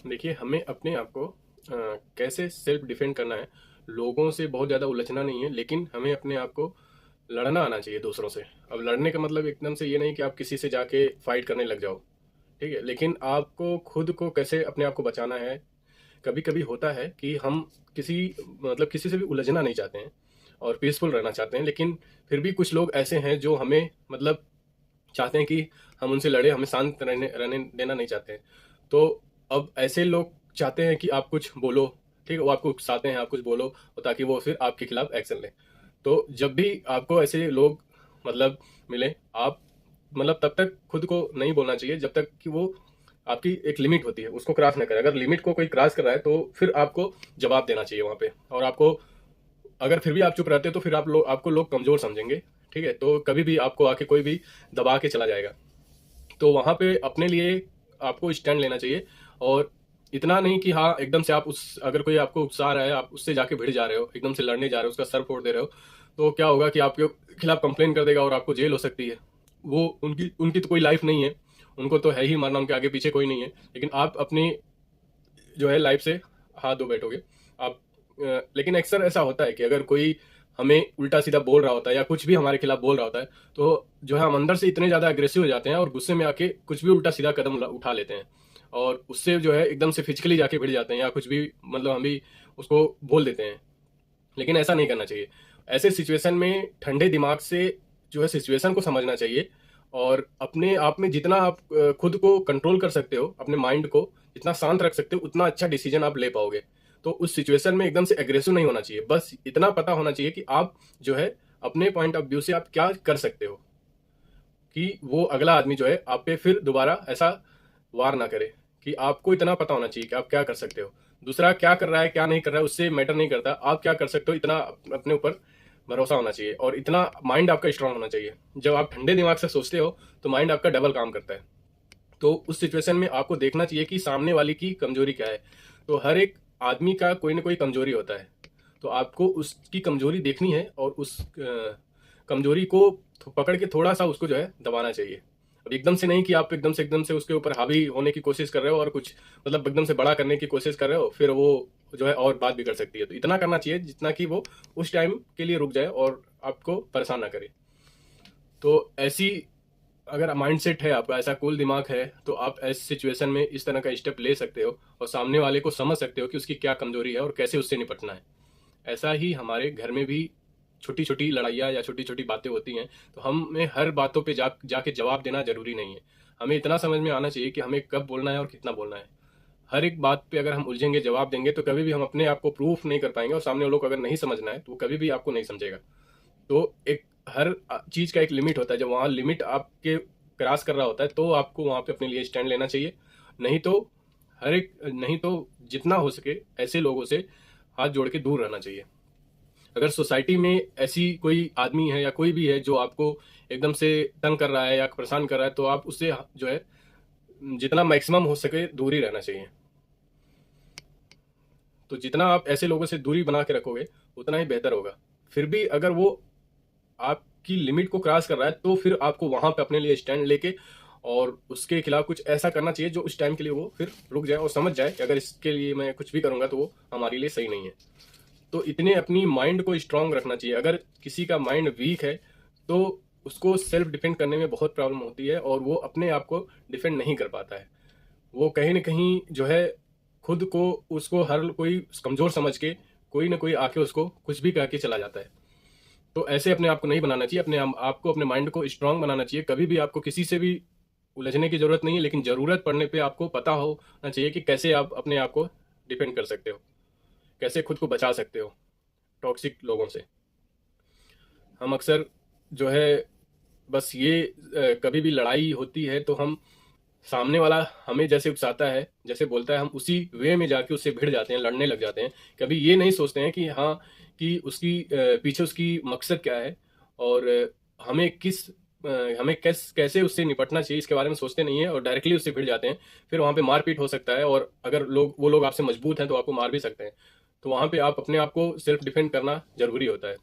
देखिए, हमें अपने आप को कैसे सेल्फ डिफेंड करना है, लोगों से बहुत ज़्यादा उलझना नहीं है, लेकिन हमें अपने आप को लड़ना आना चाहिए दूसरों से। अब लड़ने का मतलब एकदम से ये नहीं कि आप किसी से जाके फाइट करने लग जाओ, ठीक है? लेकिन आपको खुद को कैसे अपने आप को बचाना है। कभी-कभी होता है कि हम किसी किसी से भी उलझना नहीं चाहते हैं और पीसफुल रहना चाहते हैं, लेकिन फिर भी कुछ लोग ऐसे हैं जो हमें चाहते हैं कि हम उनसे लड़ें, हमें शांत रहने रहने देना नहीं चाहते हैं। तो अब ऐसे लोग चाहते हैं कि आप कुछ बोलो, ठीक है? वो आपको उकसाते हैं, आप कुछ बोलो और ताकि वो फिर आपके खिलाफ एक्शन लें। तो जब भी आपको ऐसे लोग मतलब मिलें, आप तब तक खुद को नहीं बोलना चाहिए जब तक कि वो आपकी एक लिमिट होती है, उसको क्रॉस ना करें। अगर लिमिट को कोई क्रॉस कर रहा है, तो फिर आपको जवाब देना चाहिए वहाँ पे। और आपको अगर फिर भी आप चुप रहते हो, तो फिर आपको लोग कमज़ोर समझेंगे, ठीक है? तो कभी भी आपको आके कोई भी दबा के चला जाएगा। तो वहाँ पे अपने लिए आपको स्टैंड लेना चाहिए। और इतना नहीं कि हाँ, एकदम से आप उस अगर कोई आपको उकसा रहा है, आप उससे जाके भिड़ जा रहे हो, एकदम से लड़ने जा रहे हो, उसका सर फोड़ दे रहे हो, तो क्या होगा कि आपके खिलाफ कंप्लेन कर देगा और आपको जेल हो सकती है। वो उनकी उनकी तो कोई लाइफ नहीं है, उनको तो है ही मरना, उनके आगे पीछे कोई नहीं है। लेकिन आप अपनी जो है लाइफ से हाथ धो बैठोगे आप। लेकिन अक्सर ऐसा होता है कि अगर कोई हमें उल्टा सीधा बोल रहा होता है या कुछ भी हमारे खिलाफ बोल रहा होता है, तो जो है हम अंदर से इतने ज़्यादा अग्रेसिव हो जाते हैं और गुस्से में आके कुछ भी उल्टा सीधा कदम उठा लेते हैं। और उससे जो है एकदम से फिजिकली जाके भिड़ जाते हैं या कुछ भी हम भी उसको बोल देते हैं। लेकिन ऐसा नहीं करना चाहिए। ऐसे सिचुएशन में ठंडे दिमाग से जो है सिचुएशन को समझना चाहिए। और अपने आप में जितना आप खुद को कंट्रोल कर सकते हो, अपने माइंड को जितना शांत रख सकते हो, उतना अच्छा डिसीजन आप ले पाओगे। तो उस सिचुएशन में एकदम से एग्रेसिव नहीं होना चाहिए, बस इतना पता होना चाहिए कि आप जो है अपने पॉइंट ऑफ व्यू से आप क्या कर सकते हो, कि वो अगला आदमी जो है आप पे फिर दोबारा ऐसा वार ना करे। कि आपको इतना पता होना चाहिए कि आप क्या कर सकते हो। दूसरा क्या कर रहा है, क्या नहीं कर रहा है, उससे मैटर नहीं करता। आप क्या कर सकते हो, इतना अपने ऊपर भरोसा होना चाहिए और इतना माइंड आपका स्ट्रांग होना चाहिए। जब आप ठंडे दिमाग से सोचते हो, तो माइंड आपका डबल काम करता है। तो उस सिचुएशन में आपको देखना चाहिए कि सामने वाले की कमजोरी क्या है। तो हर एक आदमी का कोई ना कोई कमजोरी होता है। तो आपको उसकी कमजोरी देखनी है और उस कमजोरी को पकड़ के थोड़ा सा उसको जो है दबाना चाहिए। अब एकदम से उसके ऊपर हावी होने की कोशिश कर रहे हो और कुछ एकदम से बड़ा करने की कोशिश कर रहे हो, फिर वो जो है और बात बिगड़ सकती है। तो इतना करना चाहिए जितना कि वो उस टाइम के लिए रुक जाए और आपको परेशान ना करे। तो ऐसी अगर माइंडसेट है आपका, ऐसा कूल दिमाग है, तो आप ऐसी सिचुएशन में इस तरह का स्टेप ले सकते हो और सामने वाले को समझ सकते हो कि उसकी क्या कमजोरी है और कैसे उससे निपटना है। ऐसा ही हमारे घर में भी छोटी छोटी लड़ाइयाँ या छोटी छोटी बातें होती हैं। तो हमें हर बातों पे जाके जवाब देना जरूरी नहीं है। हमें इतना समझ में आना चाहिए कि हमें कब बोलना है और कितना बोलना है। हर एक बात पे अगर हम उलझेंगे, जवाब देंगे, तो कभी भी हम अपने आप को प्रूफ नहीं कर पाएंगे और सामने वालों को अगर नहीं समझना है, तो वो कभी भी आपको नहीं समझेगा। तो एक हर चीज का एक लिमिट होता है। जब वहाँ लिमिट आपके क्रॉस कर रहा होता है, तो आपको वहाँ पे अपने लिए स्टैंड लेना चाहिए। नहीं तो नहीं तो जितना हो सके ऐसे लोगों से हाथ जोड़ के दूर रहना चाहिए। अगर सोसाइटी में ऐसी कोई आदमी है या कोई भी है जो आपको एकदम से तंग कर रहा है या परेशान कर रहा है, तो आप उससे जो है जितना मैक्सिमम हो सके दूरी रहना चाहिए। तो जितना आप ऐसे लोगों से दूरी बना के रखोगे, उतना ही बेहतर होगा। फिर भी अगर वो आपकी लिमिट को क्रॉस कर रहा है, तो फिर आपको वहां पे अपने लिए स्टैंड लेके और उसके खिलाफ कुछ ऐसा करना चाहिए जो उस टाइम के लिए वो फिर रुक जाए और समझ जाए कि अगर इसके लिए मैं कुछ भी करूंगा तो वो हमारे लिए सही नहीं है। तो इतने अपनी माइंड को स्ट्रांग रखना चाहिए। अगर किसी का माइंड वीक है, तो उसको सेल्फ डिफेंड करने में बहुत प्रॉब्लम होती है और वो अपने आप को डिफेंड नहीं कर पाता है। वो कहीं ना कहीं जो है खुद को उसको हर कोई कमजोर समझ के कोई ना कोई आके उसको कुछ भी कह के चला जाता है। तो ऐसे अपने आप को नहीं बनाना चाहिए। आपको अपने माइंड को स्ट्रांग बनाना चाहिए। कभी भी आपको किसी से भी उलझने की जरूरत नहीं है, लेकिन जरूरत पड़ने पे आपको पता होना चाहिए कि कैसे आप अपने आप को डिफेंड कर सकते हो, कैसे खुद को बचा सकते हो टॉक्सिक लोगों से। हम अक्सर जो है बस ये कभी भी लड़ाई होती है तो हम सामने वाला हमें जैसे उकसाता है, जैसे बोलता है, हम उसी वे में जाके उससे भिड़ जाते हैं, लड़ने लग जाते हैं। कभी ये नहीं सोचते हैं कि हाँ, कि उसकी पीछे उसकी मकसद क्या है और हमें कैसे उससे निपटना चाहिए, इसके बारे में सोचते नहीं है और डायरेक्टली उससे भिड़ जाते हैं। फिर वहाँ पे मारपीट हो सकता है और अगर वो लोग आपसे मजबूत हैं तो आपको मार भी सकते हैं। तो वहाँ पे आप अपने आप को सेल्फ डिफेंड करना जरूरी होता है।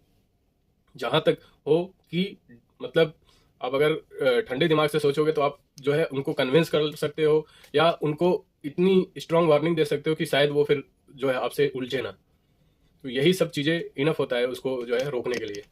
जहां तक हो कि मतलब आप अगर ठंडे दिमाग से सोचोगे, तो आप जो है उनको कन्विंस कर सकते हो या उनको इतनी स्ट्रांग वार्निंग दे सकते हो कि शायद वो फिर जो है आपसे उलझे ना। तो यही सब चीज़ें इनफ होता है उसको जो है रोकने के लिए।